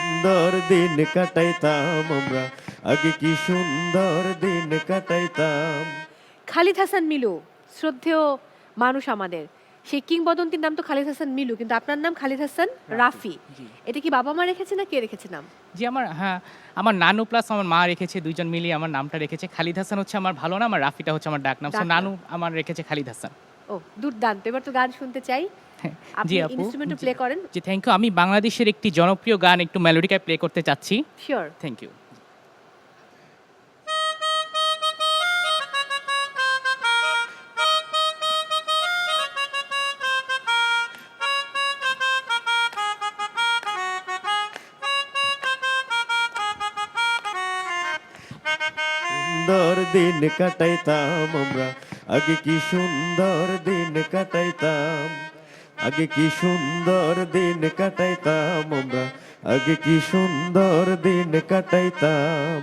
সুন্দর দিন কাটাইতাম আমরা, আগে কি সুন্দর দিন কাটাইতাম। খালিদ হাসান মিলু, শ্রদ্ধেয় মানুষ আমাদের, সেই কিংবদন্তির নাম তো খালিদ হাসান মিলু, কিন্তু আপনার নাম খালিদ হাসান রাফি। এটা কি বাবা মা রেখেছে না কে রেখেছে নাম? জি আমার নানু প্লাস আমার মা রেখেছে, দুইজন মিলিয়ে আমার নামটা রেখেছে। খালিদ হাসান হচ্ছে আমার ভালো নাম, আর রাফিটা হচ্ছে আমার ডাক নাম। সো ডাকনাম। নানু আমার রেখেছে খালিদ হাসান। ও দুর্দান্ত, এবার তো গান শুনতে চাই। আপনি জি আপু, ইনস্ট্রুমেন্টও প্লে করেন? জি থ্যাংক ইউ। আমি বাংলাদেশের একটি জনপ্রিয় গান একটু মেলোডিকায় প্লে করতে চাচ্ছি। শিওর। Thank you. সুন্দর দিন কাটাইতাম আমরা, আগে কি সুন্দর দিন কাটাইতাম। আগে কি সুন্দর দিন কাটাইতাম আমরা, আগে কি সুন্দর দিন কাটাইতাম।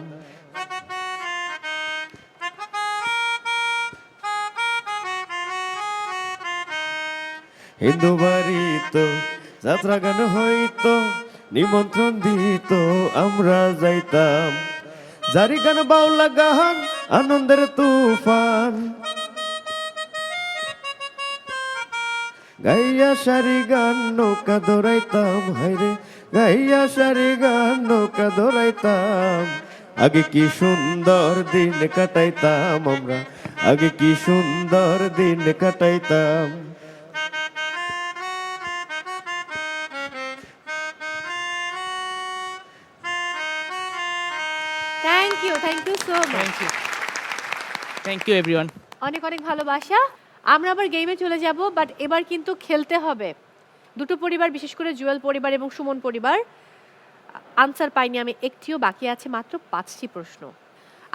হিন্দু বাড়ি তো যাত্রা গান হইতো, নিমন্ত্রণ দিত আমরা যাইতাম। জারি গান বাউলা গান আনন্দের তুফান, গাইয়া সারি গান নৌকা দৌড়াইতাম। হাইরে গাইয়া সারি গান নৌকা দৌড়াইতাম। আগে কি সুন্দর দিন কাটাইতাম আমরা, আগে কি সুন্দর দিন কাটাইতাম। Thank you so much. Thank you, thank you everyone. অনেক অনেক ভালোবাসা। আমরা আবার গেমে চলে যাব, বাট এবার কিন্তু খেলতে হবে। দুটো পরিবার, বিশেষ করে জুয়েল পরিবার এবং সুমন পরিবার, আনসার পাইনি আমি একটিও, বাকি আছে মাত্র 5টি প্রশ্ন।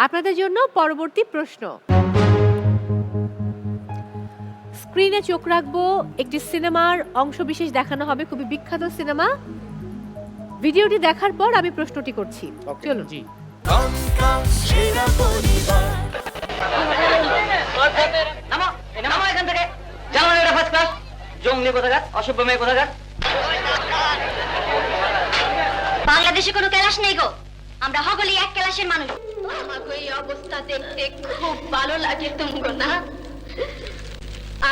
আপনাদের জন্য পরবর্তী প্রশ্ন। স্ক্রিনে চোখ রাখবো, একটি সিনেমার অংশবিশেষ দেখানো হবে, খুবই বিখ্যাত সিনেমা। ভিডিওটি দেখার পর আমি প্রশ্নটি করছি। চলুন। জি বাংলাদেশে কোনো ক্লাস নেই গো, আমরা হগলি এক ক্লাসের মানুষ। আমাকে এই অবস্থা দেখতে খুব ভালো লাগে তুমগো না?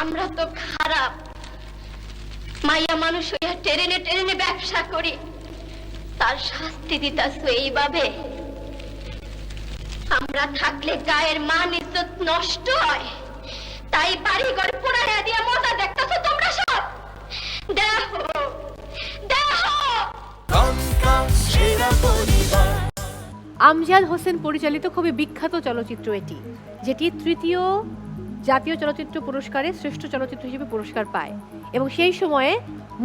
আমরা তো খারাপ মাইয়া মানুষ হইয়া ট্রেনে ট্রেনে ব্যবসা করি, তার শাস্তি দিতাছো এইভাবে? আমরা থাকলে গায়ের মান ইজ্জত নষ্ট হয়, তাই বাড়ি ঘর পোড়াইয়া দিয়া মজা দেখতাছো তোমরা সব। দেখো দেখো। আমজাদ হোসেন পরিচালিত খুবই বিখ্যাত চলচ্চিত্র এটি, যেটি 3য় জাতীয় চলচ্চিত্র পুরস্কারে শ্রেষ্ঠ চলচ্চিত্র হিসেবে পুরস্কার পায়, এবং সেই সময়ে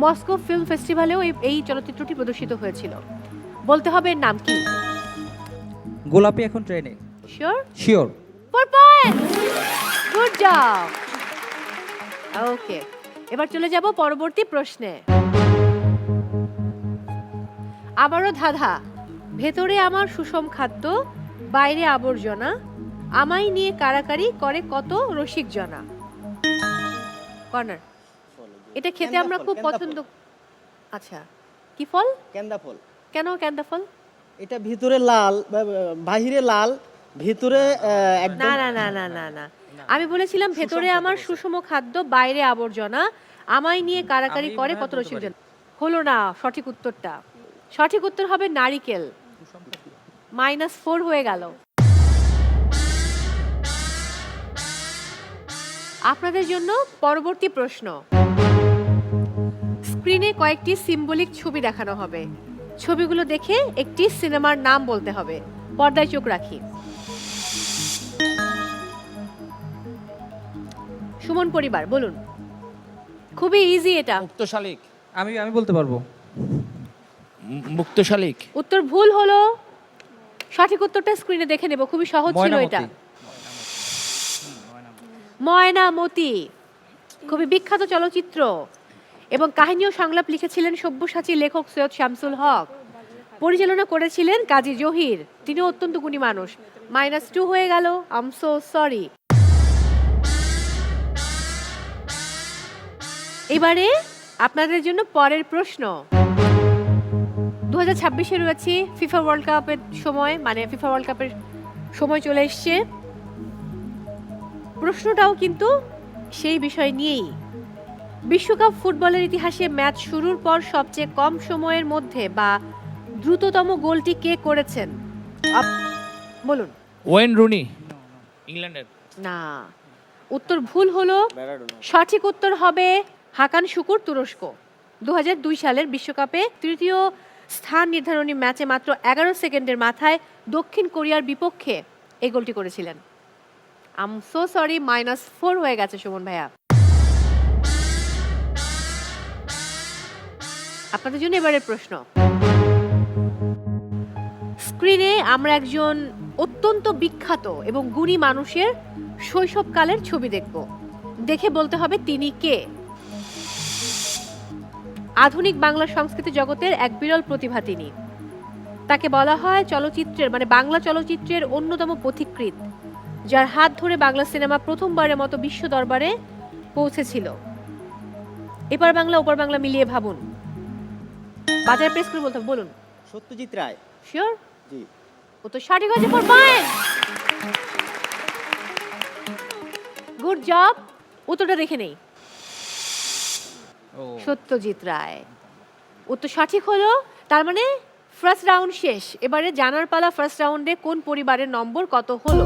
মস্কো ফিল্ম ফেস্টিভ্যালেও এই চলচ্চিত্রটি প্রদর্শিত হয়েছিল। বলতে হবে এর নাম কি? গোলাপি এখন ট্রেনে। Sure? Sure. 4 point, good job. Okay, এবার চলে যাব পরবর্তী প্রশ্নে। আবারও ধাঁধা। ভেতরে আমার সুষম খাদ্য, বাইরে আবর্জনা, আমায় নিয়ে কারাকারি করে কত রসিক জনা। কর্নার। এটা খেতে আমরা খুব পছন্দ। আচ্ছা, কি ফল? কেন্দা ফল। কেন কেন্দা ফল? এটা ভিতরে লাল, বাহিরে লাল, ভিতরে একদম। না না না না না না, আমি বলেছিলাম ভেতরে আমার সুষম খাদ্য, বাইরে আবর্জনা, আমায় নিয়ে কারাকারি করে কত রসিক জনা। হলো না সঠিক উত্তরটা। সঠিক উত্তর হবে নারিকেল। -4 হয়ে গেল। আপনাদের জন্য পরবর্তী প্রশ্ন। স্ক্রিনে কয়েকটি সিম্বলিক ছবি দেখানো হবে, ছবিগুলো দেখে একটি সিনেমার নাম বলতে হবে। পর্দায় চোখ রাখি। সুমন পরিবার বলুন। খুবই ইজি এটা। মুক্ত শালিক। আমি বলতে পারবো। মুক্ত শালিক। উত্তর ভুল হলো। সঠিক উত্তরটা স্ক্রিনে দেখে নেব, খুবই সহজ ছিল এটা। ময়নামতি, খুবই বিখ্যাত চলচ্চিত্র, এবং কাহিনী ও সংলাপ লিখেছিলেন সব্যসাচী লেখক সৈয়দ শামসুল হক, পরিচালনা করেছিলেন কাজী জহির, তিনি অত্যন্ত গুণী মানুষ। -2 হয়ে গেল। I am so sorry. এবারে আপনাদের জন্য পরের প্রশ্ন। 2026-এ রয়েছি ফিফা ওয়ার্ল্ড কাপের সময়, মানে ফিফা ওয়ার্ল্ড কাপের সময় চলে এসছে। প্রশ্নটাও কিন্তু সেই বিষয় নিয়েই। বিশ্বকাপ ফুটবলের ইতিহাসে ম্যাচ শুরুর পর সবচেয়ে কম সময়ের মধ্যে বা দ্রুততম গোলটি কে করেছেন? বলুন। ওয়েন রুনি, ইংল্যান্ডের। না, উত্তর ভুল হলো। সঠিক উত্তর হবে হাকান শুকুর, তুরস্ক। 2002 সালের বিশ্বকাপে তৃতীয় স্থান নির্ধারণী ম্যাচে মাত্র 11 সেকেন্ডের মাথায় দক্ষিণ কোরিয়ার বিপক্ষে এই গোলটি করেছিলেন। আম সো সরি, -4 হয়ে গেছে সুমন ভাইয়া। আপনাদের জন্য এবারের প্রশ্ন। স্ক্রিনে আমরা একজন অত্যন্ত বিখ্যাত এবং গুণী মানুষের শৈশবকালের ছবি দেখব। দেখে বলতে হবে তিনি কে। আধুনিক বাংলা সংস্কৃতি জগতের এক বিরল প্রতিভা তিনি। তাকে বলা হয় চলচ্চিত্রের, মানে বাংলা চলচ্চিত্রের অন্যতম পথিকৃৎ, যার হাত ধরে বাংলা সিনেমা প্রথমবারের মতো বিশ্ব দরবারে পৌঁছেছিল। এপার বাংলা ওপার বাংলা মিলিয়ে ভাবুন। বাজার প্রেস করে বলতে হবে, বলুন। সত্যজিৎ রায়। শিওর? জি। ও তো সঠিক হয়েছে, ফর পয়েন্ট। Good job. উত্তরটা দেখে নেই। সত্যজিৎ রায় উত্তর সঠিক হলো। তার মানে ফার্স্ট রাউন্ড শেষ। এবারে জানার পালা ফার্স্ট রাউন্ডে কোন পরিবারের নম্বর কত হলো।